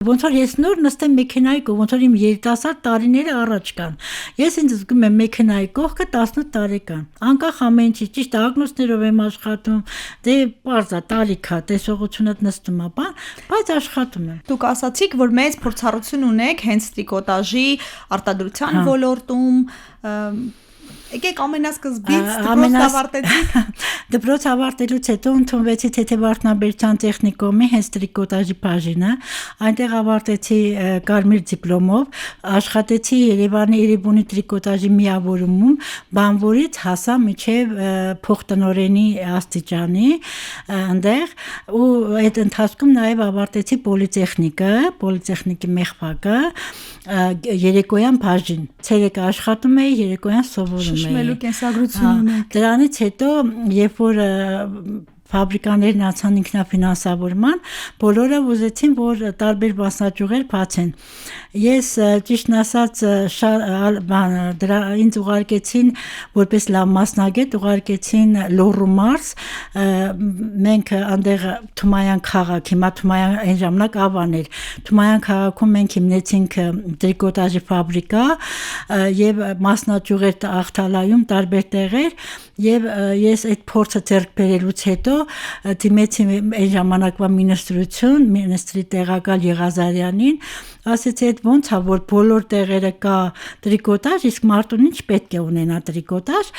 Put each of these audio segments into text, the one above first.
Ոնց որ ես նոր նստեմ մեքենայի կողքը, ոնց որ իմ երիտասարդ տարիները առաջ կան։ Ես ինձ զգում եմ մեքենայի կողքը 18 տարեկան։ Անկախ ամեն ինչի, ճիշտ ագնոսներով եմ աշխատում, դե պարզ է, տարիք է, տեսողությունդ նստում է, բայց աշխատում եմ։ Դուք ասացիք, որ մեծ փորձառություն ունեք հենց տրիկոտաժի արտադրության ոլորտում, եկեք ամենասկզբից դպրոց ավարտեցիք։ Դպրոց ավարտելուց հետո ընդունվեցի թեթևարդյունաբերության տեխնիկոմի հենց տրիկոտաժի բաժինը, այնտեղ ավարտեցի կարմիր դիպլոմով, աշխատեցի Երևանի Էրեբունի տրիկոտաժի միավորումում, բանվորից հասա մինչև փոխտնօրենի աստիճանի, այնտեղ ու այդ ընթացքում նաև ավարտեցի պոլիտեխնիկի մեխվակը, երեկոյան բաժին, ցերեկը աշխատում էի, երեկոյան սովորում էի։ Շշմելու կենսագրություն ունեք։ Դրանից հետո, երբ որ ֆաբրիկաներն անցան ինքնաֆինանսավորման, բոլորը ուզեցին, որ տարբեր մասնաճյուղեր բացեն։ Ես ճիշտն ասած ինձ ուղարկեցին որպես լավ մասնագետ, ուղարկեցին Լոռու մարզ, մենք այնտեղ Թումայան քաղաք, հիմա Թումայան այն ժամանակ Ավան էր, Թումայան քաղաքում մենք հիմնեցինք տրիկոտաժի ֆաբրիկա եւ մասնաճյուղեր Աղթալայում տարբեր տեղեր եւ ես այդ փորձը ձեռք բերելուց հետո դիմեցի այն ժամանակվա մինիստրի տեղակալ Եղազարյանին, ասեցի այդ ոնց է որ բոլոր տեղերը կա տրիկոտաժ, իսկ մարդուն ինչ պետք է ունենա տրիկոտաժ,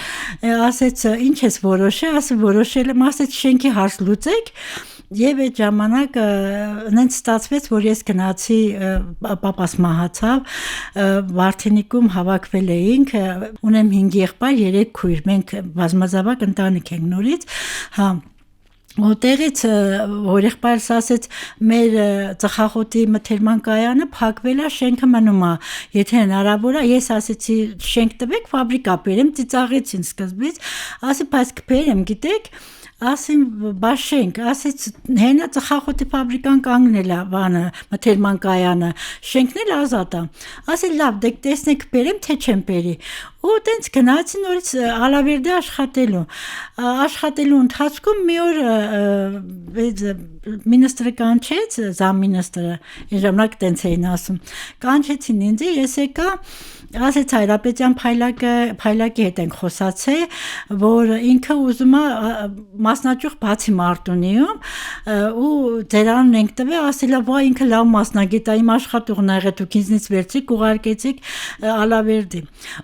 ասեց ինչ ես որոշել, ասի որոշել եմ, ասեց շենքի հարց լուծեք։ Եվ այդ ժամանակ նենց ստացվեց, որ ես գնացի, պապաս մահացավ, Վարդենիկում հավաքվել էինք, ունեմ 5 եղբայր, 3 քույր, մենք բազմազավակ ընտանիք ենք նորից, Տեղից որ եղբայրս ասեց մեր ծխախոտի մթերման կայանը փակվել է, շենքը մնում է, եթե հնարավոր է, ես ասեցի շենք տվեք, ֆաբրիկա բերեմ, ծիծաղեցին սկզբից, ասի բայց կբերեմ, գիտեք, ասին բաշենք, ասեց հենա ծխախոտի ֆաբրիկան կանգնել է բանը, մթերման կայանը, շենքն էլ ազատ է, ասի լավ, դեք տեսնեք բերեմ, թե չեմ բերի, ու տենց գնացի նորից Ալավերդի աշխատելու ընթացքում մի օր մինիստրը կանչեց, զամմինիստրը, այն ժամանակ տենց էին ասում, կանչեցին ինձ, ես եկա, ասեց Հայրապետյան Փայլակի հետ ենք խոսացել, որ ինքը ուզում է մասնաճյուղ բացի Մարտունիում ու ձերանուն ենք տվել, ասել է, վայ ինքը լավ մասնագետ է, իմ աշխատողն ա եղել, դուք ինձնից վերցրիք, ուղարկեցիք Ալավերդի։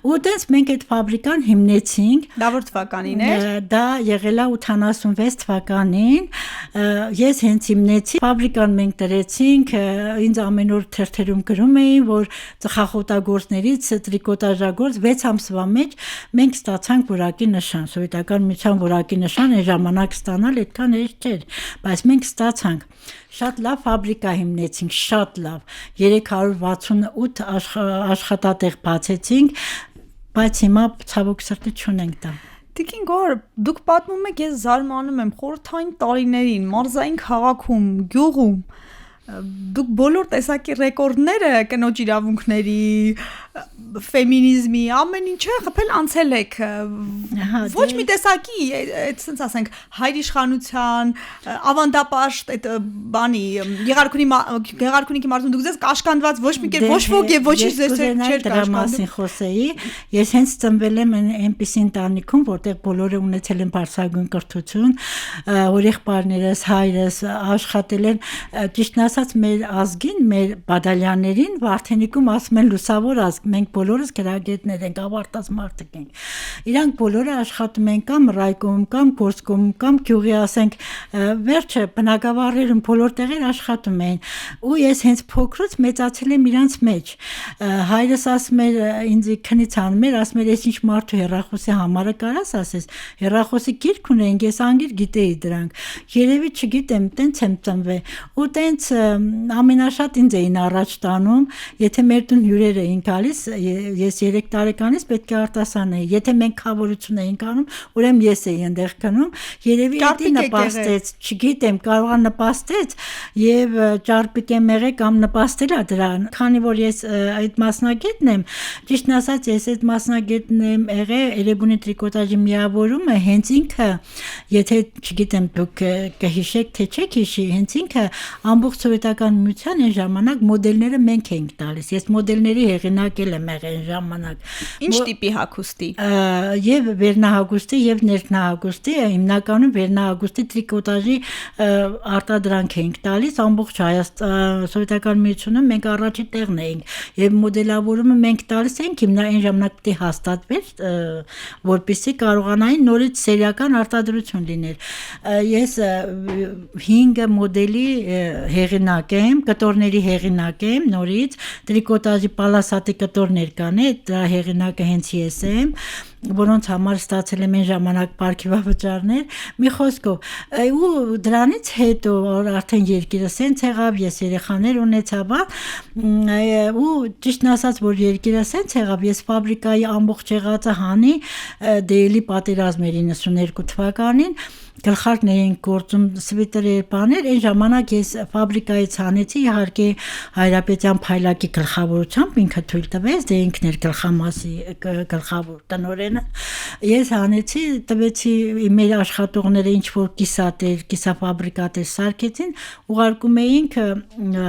Ու տենց մենք այդ ֆաբրիկան հիմնեցինք։ Դա որ թվականին էր։ Դա եղել է 86 թվականին։ Ես հենց հիմնեցի, ֆաբրիկան մենք դրեցինք, ինձ ամեն օր թերթերում գրում էին, որ ծխախոտագործներից տրիկոտաժագործ 6 ամսվա մեջ մենք ստացանք որակի նշան, սովետական միության որակի նշան, այն ժամանակ ստանալ այդքան հեշտ չէր, բայց մենք ստացանք։ Շատ լավ ֆաբրիկա հիմնեցինք, շատ լավ։ 368 աշխատատեղ բացեցինք, բայց հիմա ցավոք սրտի չունենք դա։ Տիկին Գոր, դուք պատմում եք, ես զարմանում եմ, խորհրդային տարիներին, մարզային քաղաքում, գյուղում, դուք բոլոր տեսակի ռեկորդները կնոջ իրավունքների, ֆեմինիզմի, ամեն ինչը խփել անցել եք։ Ոչ մի տեսակի, այսպես ասենք, հայրիշխանության, ավանդապաշտ, այդ բանի, Գեղարքունիքի մարզում դուք ձեզ կաշկանդված ոչ մի կերպ, ոչ ոք եւ ոչինչ ձեզ չէր կաշկանդում։ Խոսեի, ես հենց ծնվել եմ այնպիսի ընտանիքում, որտեղ բոլորը ունեցել են բարձրագույն կրթություն, եղբայրներս, հայրս աշխատել են, ճիշտն ասած, մեր ազգին, մեր բադալյաններին Վարդենիկում ասում են լուսավոր ազգ, մենք բոլորս գրագետներ ենք, ավարտած մարդիկ ենք։ Իրանք բոլորը աշխատում են կամ ռայկոմում, կամ գործկոմում, կամ գյուղի, ասենք, վերջը բնակավարերում բոլոր տեղեր աշխատում էին։ Ու ես հենց փոքրուց մեծացել եմ իրանց մեջ։ Հայրս ասում էր, ինձ քնից անում էր, ասում էր, ես ինչ մարդու հեռախոսի համարը կարաս ասես, հեռախոսի գիրք ունենք, ես անգիր գիտեի դրանք։ Երևի չգիտեմ, տենց եմ ծնվել։ Ու տենց ամենաշատ ինձ էին առաջ տանում, եթե մեր տուն հյուրեր էին գալիս, ես 3 տարեկանից պետք է արտասան էի, եթե մենք խավորություն էինք անում, ուրեմն ես էի այնտեղ գնում, երևի դա նպաստեց, չգիտեմ, կարող է նպաստեց եւ ճարպիկ եմ եղել կամ նպաստել է դրան, քանի որ ես այդ մասնագետն եմ, ճիշտն ասած ես այդ մասնագետն եմ եղել Էրեբունի տրիկոտաժի միավորումը, հենց ինքը, եթե չգիտեմ դուք կհիշեք թե չեք հիշի, հենց ինքը ամբողջ Սովետական միության այն ժամանակ մոդելները մենք էինք տալիս։ Ես մոդելների հեղինակել եմ այն ժամանակ։ Ինչ տիպի հագուստի։ Եվ վերնահագուստի եւ ներքնահագուստի, հիմնականում վերնահագուստի տրիկոտաժի արտադրանք էինք տալիս ամբողջ Սովետական միությունում մենք առաջի տեղն էինք եւ մոդելավորումը մենք տալիս էինք այն ժամանակ պետք է հաստատվեր որպեսզի կարողանային նորից սերիական արտադրություն լիներ ես 5 մոդելի հեղինակ եմ կտորների հեղինակ եմ նորից տրիկոտաժի պալասատի կտորներ կան դրա հեղինակը հենց ես եմ որոնց համար ստացել եմ այն ժամանակ պարգևավճարներ մի խոսքով ու դրանից հետո արդեն երկիրը սենց եղավ ես երեխաներ ունեցա ու ճիշտն ասած որ երկիրը սենց եղավ ես ֆաբրիկայի ամբողջ եղածը հանի դեյլի պատերազմեր 92 թվականին գլխարկներ էին գործում սվիտերեր բաներ այն ժամանակ ես ֆաբրիկայից հանեցի իհարկե Հայրապետյան Փայլակի գլխավորությամբ ինքը թույլ տվեց դե ինքն էր գլխամասի գլխավոր տնօրենը ես հանեցի տվեցի մեր աշխատողները ինչ որ կիսաֆաբրիկատեր սարքեցին ուղարկում էինք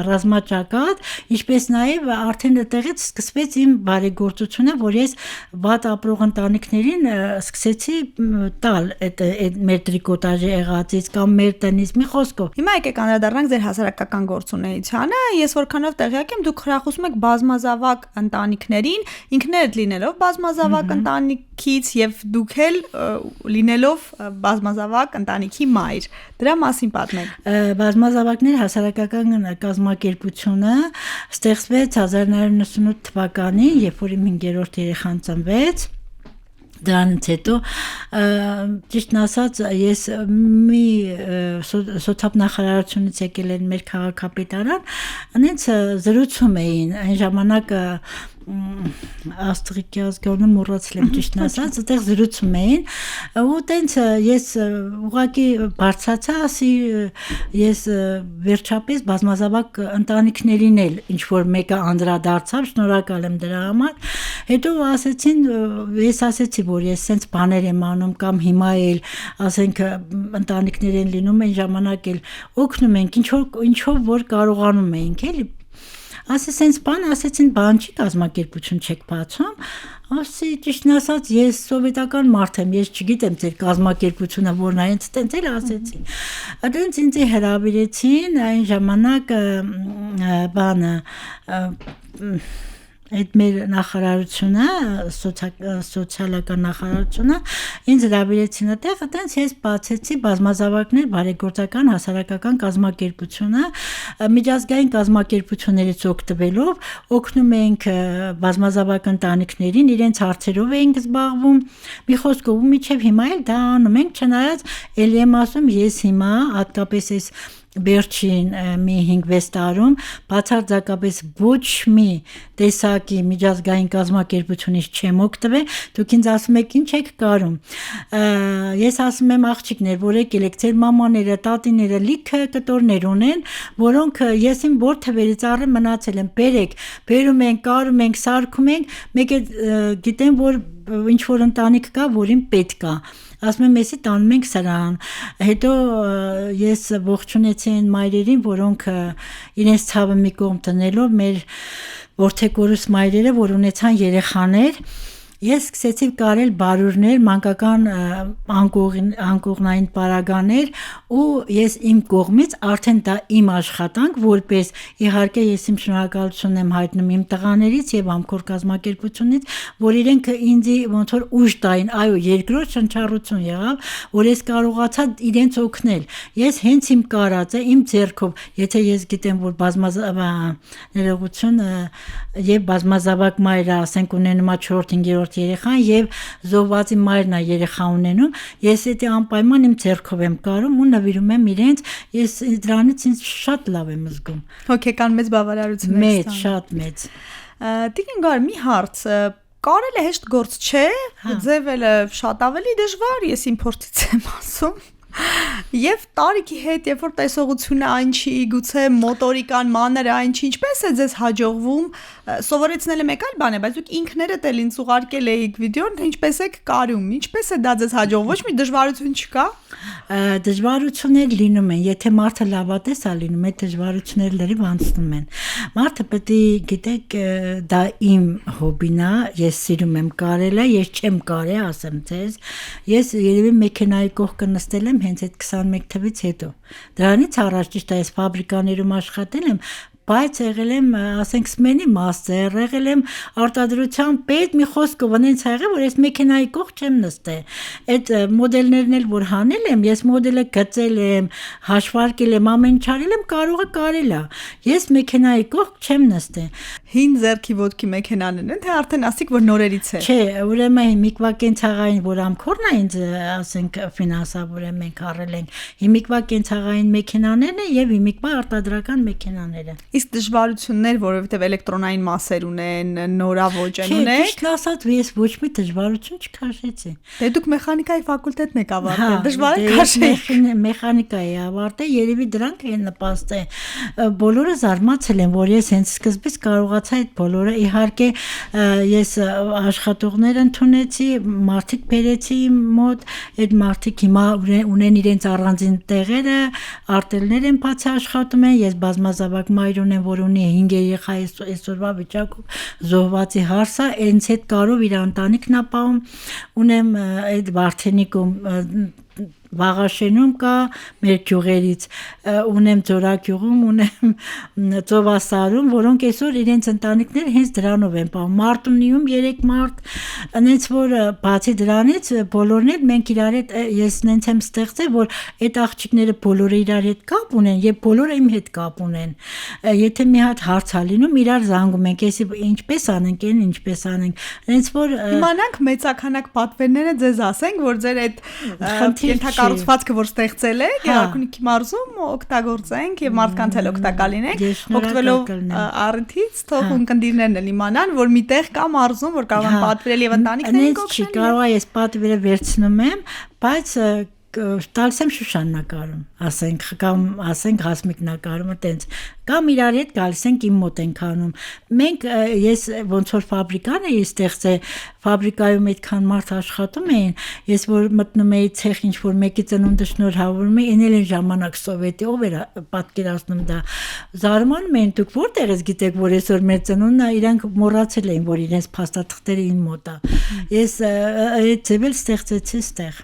ռազմաճակատ ինչպես նաև արդեն այդտեղից սկսվեց իմ բարեգործությունը որ ես վատ ապրող ընտանիքներին սկսեցի տալ այդ մեր տրիկոտաժի եղածից կամ մեր տնից մի խոսքով հիմա եկեք անդրադառնանք ձեր հասարակական գործունեությանը ես որքանով տեղյակ եմ դուք խրախուսում եք բազմազավակ ընտանիքներին ինքներդ լինելով բազմազավակ ընտանիքից եւ դուք էլ լինելով բազմազավակ ընտանիքի մայր դրա մասին պատմեք բազմազավակներ հասարակական կազմակերպությունը ստեղծվեց 1998 թվականին երբ որ իմ 5-րդ երեխան ծնվեց դրանից հետո ճիշտն ասած ես մի սոցիալնախարարությունից եկել են մեր քաղաքապետարան այնց զրուցում էին այն ժամանակ Աստրիկի ազգանունը մոռացել եմ ճիշտն ասած, այդտեղ զրուցում էին, ու տենց ես ուղղակի բարձրացա, ասի ես վերջապես բազմազավակ ընտանիքներին էլ ինչ որ մեկը անդրադարձավ, շնորհակալ եմ դրա համար։ Հետո ասեցին, ես ասեցի, որ ես սենց բաներ եմ անում կամ հիմա էլ, ասենք, ընտանիքներ են լինում, այն ժամանակ էլ օգնում ենք, ինչով որ կարողանում էինք, էլի ասի սենց բան, ասեցին բան չի կազմակերպություն չեք բացում, ասի ճիշտն ասած ես սովետական մարդ եմ, ես չգիտեմ ձեր կազմակերպությունը որն է, հենց տենց էլ ասեցի։ Այդպես ինձ հրավիրեցին այն ժամանակ բանը այդ մեր նախարարությունը, սոցիալական նախարարությունը ինձ հրավիրեցին այդտեղ, այդպես ես բացեցի բազմազավակներ բարեգործական հասարակական կազմակերպությունը, միջազգային կազմակերպություններից օգտվելով օգնում էինք բազմազավակ ընտանիքներին, իրենց հարցերով էինք զբաղվում, մի խոսքով ու մինչև հիմա էլ դա անում ենք, չնայած ելի եմ ասում, ես հիմա հատկապես այս վերջին մի 5-6 տարում բացարձակապես ոչ մի տեսակի միջազգային կազմակերպությունից չեմ օգտվել, դուք ինձ ասում եք ինչ եք կարում։ Ես ասում եմ աղջիկներ, որ եկել եք, ձեր մամաները, տատիները լիքը կտորներ ունեն, որոնք ես իմ որդևերից առը մնացել եմ, բերում ենք, կարում ենք, սարքում ենք, մեկ է գիտեմ, որ ինչ որ ընտանիք կա, որին պետք է ասում եմ եսի տանում ենք սրան հետո ես ողջունեցի այն մայրերին որոնք իրենց ցավը մի կողմ տնելով մեր որդեկորուս մայրերը որ ունեցան երեխաներ ես սկսեցի կարել բարուրներ, մանկական անկողնային պարագաներ ու ես իմ կողմից արդեն դա իմ աշխատանք, որպես իհարկե ես իմ շնորհակալություն եմ հայտնում իմ տղաներից եւ ամքոր կազմակերպությունից, որ իրենք ինձ ոնց որ ուժ տային, այո, երկրորդ շնչառություն եղավ, որ ես կարողացա իրենց օգնել։ Ես հենց իմ կարածը, իմ ձեռքով, եթե ես գիտեմ, որ ներողություն եւ բազմազավակ մայրը, ասենք ունենում է 4-5 երեխան եւ զոհվածի մայրն է երեխա ունենում ես դա անպայման իմ ձեռքով եմ կարում ու նվիրում եմ իրենց ես դրանից ինձ շատ լավ եմ զգում հոգեկան մեծ բավարարություն մեծ շատ մեծ Տիկին Գար մի հարց կարելը հեշտ գործ չէ ձևելը շատ ավելի դժվար ես իմ փորձից եմ ասում Եվ տարիքի հետ, երբ որ տեսողությունը այն չի, գուցե մոտորիկան, մաները այն չի, ինչպես է ձեզ հաջողվում սովորեցնելը մեկ այլ բան է, բայց դուք ինքներդ էլ ինձ ուղարկել եք վիդեոն, թե ինչպես եք կարում, ինչպես է դա ձեզ հաջողվում, ոչ մի դժվարություն չկա։ Դժվարություններ լինում են, եթե մարդը լավատես է լինում, այդ դժվարությունները լրիվ անցնում են։ Մարդը պետք է գիտեք, դա իմ հոբին է, ես սիրում եմ կարելը, ես չեմ կարել, ասեմ ձեզ։ Ես երևի մեքենայի կողքը նստել եմ հենց այդ 21 թվից հետո։ Դրանից առաջ ճիշտ է, ես ֆաբրիկաներում աշխատել եմ, բայց եղել եմ, ասենք, սմենի մաստեր, եղել եմ արտադրության պետ, մի խոսքով այնց ա եղել, որ ես մեքենայի կողք չեմ նստել։ Այդ մոդելներն էլ որ հանել եմ, ես մոդելը գծել եմ, հաշվարկել եմ, ամեն ինչ արել եմ, կարողը կարել է։ Ես մեքենայի կողք չեմ նստել։ Հին ձեռքի ոտքի մեքենաներն են, թե արդեն ասիկ, որ նորերից է։ Չէ, ուրեմն հիմիկվա կենցաղային, որ ամքորն է ինձ, ասենք, ֆինանսավորել մենք առել ենք, հիմիկվա կենցաղային մեքենաներն են եւ հիմիկվա արտադրական մեքենաները։ Իսկ դժվարություններ, որովհետև էլեկտրոնային մասեր ունեն, նորավոճ են ունեն։ Ճիշտ ասած, ես ոչ մի դժվարություն չքաշեցի։ Դե դուք մեխանիկայի ֆակուլտետն եք ավարտել, դժվար է քաշել։ Մեխանիկայի ավարտել, երևի դրանք են նպաստել։ Բոլորը զարմացել են, որ ես հենց սկզբից կարողացա այդ բոլորը, իհարկե ես աշխատողներ ընդունեցի, մարդիկ բերեցի մոտ, այդ մարդիկ հիմա ունեն իրենց առանձին տեղերը, արտելներ են բացի աշխատում են, ես բազմազավակ մայր ունեմ, որ ունի 5 երեխա այսօրվա վիճակում զոհվածի հարսը, այնց հետ կարով իր ընտանիքն ապահում, ունեմ այդ Վարդենիկում Վաղաշենում կա մեր գյուղերից, ունեմ Ձորագյուղում, ունեմ Ծովասարում, որոնք այսօր իրենց ընտանիքները հենց դրանով են պահում։ Մարտունիում 3 մարդ, այնց որ բացի դրանից բոլորն էլ մենք իրար հետ ես նենց եմ ստեղծել, որ այդ աղջիկները բոլորը իրար հետ կապ ունեն եւ բոլորը իմ հետ կապ ունեն։ Եթե մի հատ հարց ա լինում, իրար զանգում ենք, էսի ինչպես անենք, ինչպես անենք։ Այնց որ իմանանք մեծականակ պատվերները ձեզ ասենք, որ ձեր այդ կառուցվածքը, որ ստեղծել եք, Գեղարքունիքի մարզում օգտագործենք եւ մարդկանց էլ օգտակար լինենք, օգտվելով առիթից, թող ունկնդիրներն էլ իմանան, որ միտեղ կա մարզում, որ կարող են պատվիրել եւ ընտանիքներին կօգնեն։ Չի կարող է ես պատվերը վերցնում եմ, բայց տալիս եմ Շուշաննակարում, ասենք Հասմիկնակարում, այտենց կամ իրար հետ գալիս ենք իմ մոտ ենք անում։ Մենք ես ոնց որ ֆաբրիկան էի ստեղծել, ֆաբրիկայում այդքան մարդ աշխատում էին, ես որ մտնում էի ցեխ ինչ որ մեկի ծնունդը շնորհավորում էի, էնել են ժամանակ սովետի, ով էր պատկերացնում դա։ Զարմանում էին, դուք որտեղ ես գիտեք, որ այսօր մեր ծնունդն է, իրանք մոռացել էին, որ իրենց փաստաթղթերը իմ մոտ է։ Ես այդ ձևել ստեղծեցի ստեղ։